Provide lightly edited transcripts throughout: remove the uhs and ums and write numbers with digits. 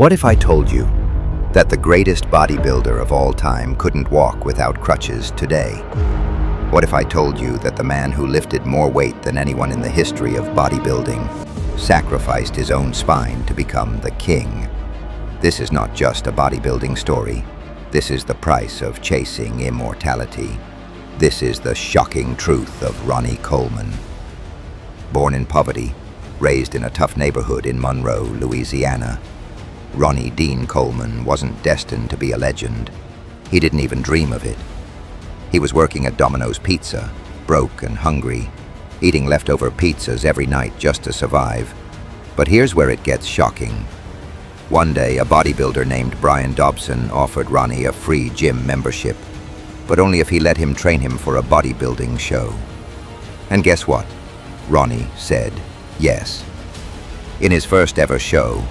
What if I told you that the greatest bodybuilder of all time couldn't walk without crutches today? What if I told you that the man who lifted more weight than anyone in the history of bodybuilding sacrificed his own spine to become the king? This is not just a bodybuilding story. This is the price of chasing immortality. This is the shocking truth of Ronnie Coleman. Born in poverty, raised in a tough neighborhood in Monroe, Louisiana, Ronnie Dean Coleman wasn't destined to be a legend. He didn't even dream of it. He was working at Domino's Pizza, broke and hungry, eating leftover pizzas every night just to survive. But here's where it gets shocking. One day, a bodybuilder named Brian Dobson offered Ronnie a free gym membership, but only if he let him train him for a bodybuilding show. And guess what? Ronnie said yes. In his first ever show,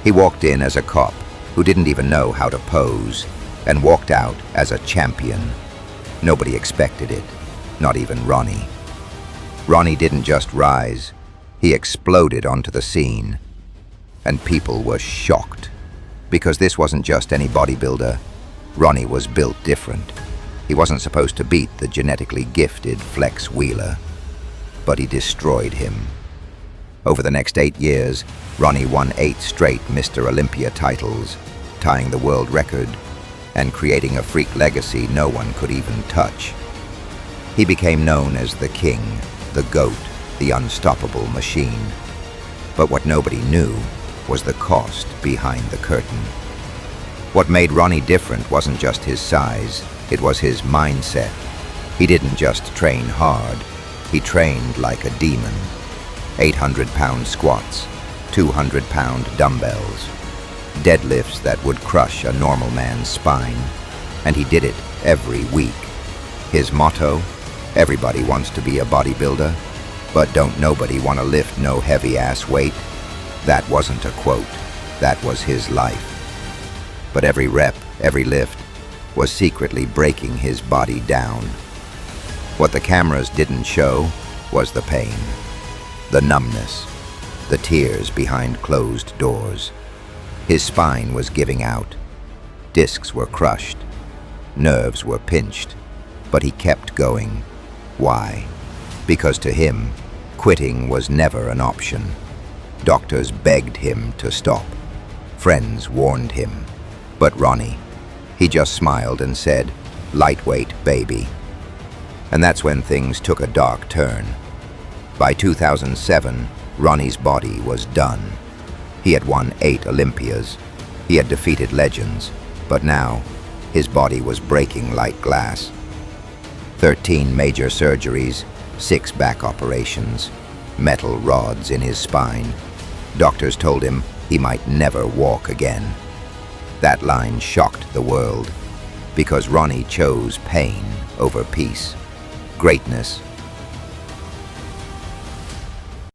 he walked in as a cop who didn't even know how to pose and walked out as a champion. Nobody expected it, not even Ronnie. Ronnie didn't just rise, he exploded onto the scene. And people were shocked, because this wasn't just any bodybuilder. Ronnie was built different. He wasn't supposed to beat the genetically gifted Flex Wheeler, but he destroyed him. Over the next 8 years, Ronnie won 8 straight Mr. Olympia titles, tying the world record and creating a freak legacy no one could even touch. He became known as the King, the GOAT, the unstoppable machine. But what nobody knew was the cost behind the curtain. What made Ronnie different wasn't just his size, it was his mindset. He didn't just train hard, he trained like a demon. 800-pound squats, 200-pound dumbbells, deadlifts that would crush a normal man's spine, and he did it every week. His motto, everybody wants to be a bodybuilder, but don't nobody want to lift no heavy-ass weight. That wasn't a quote, that was his life. But every rep, every lift, was secretly breaking his body down. What the cameras didn't show was the pain. The numbness, the tears behind closed doors. His spine was giving out. Discs were crushed. Nerves were pinched. But he kept going. Why? Because to him, quitting was never an option. Doctors begged him to stop. Friends warned him. But Ronnie, he just smiled and said, "Lightweight, baby." And that's when things took a dark turn. By 2007, Ronnie's body was done. He had won 8 Olympias. He had defeated legends. But now, his body was breaking like glass. 13 major surgeries, 6 back operations, metal rods in his spine. Doctors told him he might never walk again. That line shocked the world, because Ronnie chose pain over peace, greatness